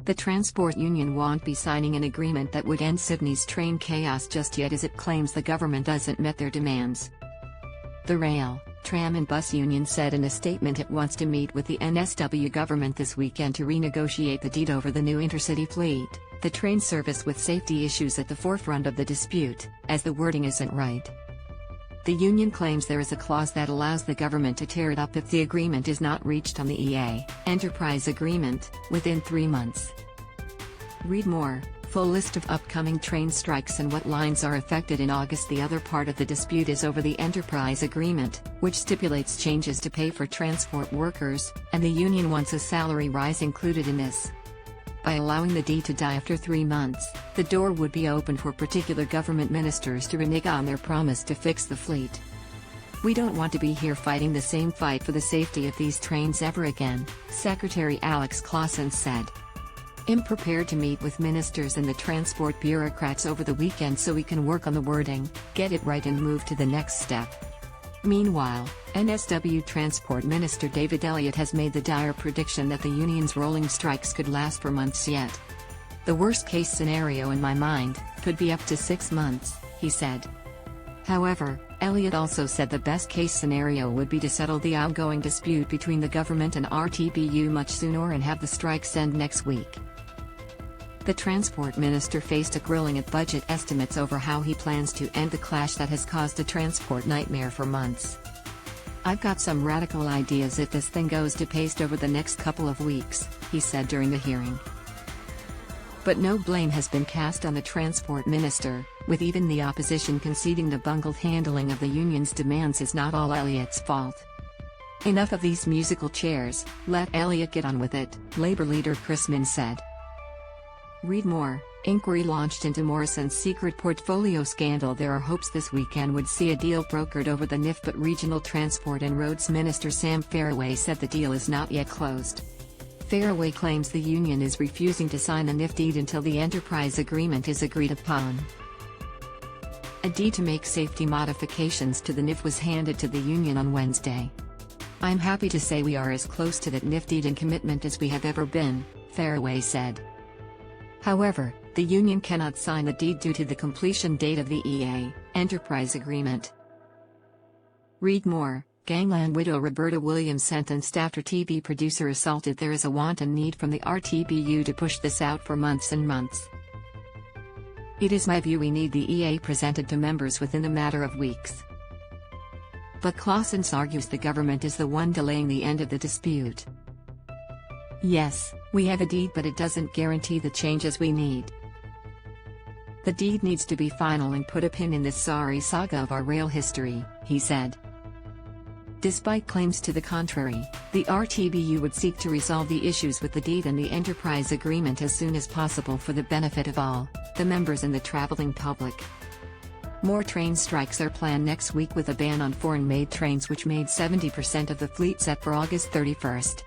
The transport union won't be signing an agreement that would end Sydney's train chaos just yet, as it claims the government hasn't met their demands. The Rail, Tram and Bus Union said in a statement it wants to meet with the NSW government this weekend to renegotiate the deed over the new Intercity Fleet, the train service with safety issues at the forefront of the dispute, as the wording isn't right. The union claims there is a clause that allows the government to tear it up if the agreement is not reached on the EA Enterprise Agreement within 3 months. Read more. Full list of upcoming train strikes and what lines are affected in August. The other part of the dispute is over the Enterprise Agreement, which stipulates changes to pay for transport workers, and the union wants a salary rise included in this. By allowing the deed to die after 3 months, the door would be open for particular government ministers to renege on their promise to fix the fleet. "We don't want to be here fighting the same fight for the safety of these trains ever again," Secretary Alex Clausen said. "I'm prepared to meet with ministers and the transport bureaucrats over the weekend so we can work on the wording, get it right and move to the next step." Meanwhile, NSW Transport Minister David Elliott has made the dire prediction that the union's rolling strikes could last for months yet. "The worst-case scenario in my mind could be up to 6 months," he said. However, Elliott also said the best-case scenario would be to settle the ongoing dispute between the government and RTBU much sooner and have the strikes end next week. The transport minister faced a grilling at budget estimates over how he plans to end the clash that has caused a transport nightmare for months. "I've got some radical ideas if this thing goes to paste over the next couple of weeks," he said during the hearing. But no blame has been cast on the transport minister, with even the opposition conceding the bungled handling of the union's demands is not all Elliott's fault. "Enough of these musical chairs, let Elliott get on with it," Labour leader Chris Minns said. Read more. Inquiry launched into Morrison's secret portfolio scandal. There are hopes this weekend would see a deal brokered over the NIF, but Regional Transport and Roads Minister Sam Faraway said the deal is not yet closed. Faraway claims the union is refusing to sign the NIF deed until the enterprise agreement is agreed upon. A deed to make safety modifications to the NIF was handed to the union on Wednesday. "I'm happy to say we are as close to that NIF deed and commitment as we have ever been," Faraway said. However, the union cannot sign the deed due to the completion date of the EA Enterprise Agreement. Read more. Gangland widow Roberta Williams sentenced after TV producer assaulted. There is a wanton need from the RTBU to push this out for months and months. "It is my view we need the EA presented to members within a matter of weeks." But Clausen argues the government is the one delaying the end of the dispute. "Yes, we have a deed, but it doesn't guarantee the changes we need. The deed needs to be final and put a pin in this sorry saga of our rail history," he said. Despite claims to the contrary, the RTBU would seek to resolve the issues with the deed and the enterprise agreement as soon as possible for the benefit of all, the members and the traveling public. More train strikes are planned next week, with a ban on foreign-made trains which made 70% of the fleet set for August 31st.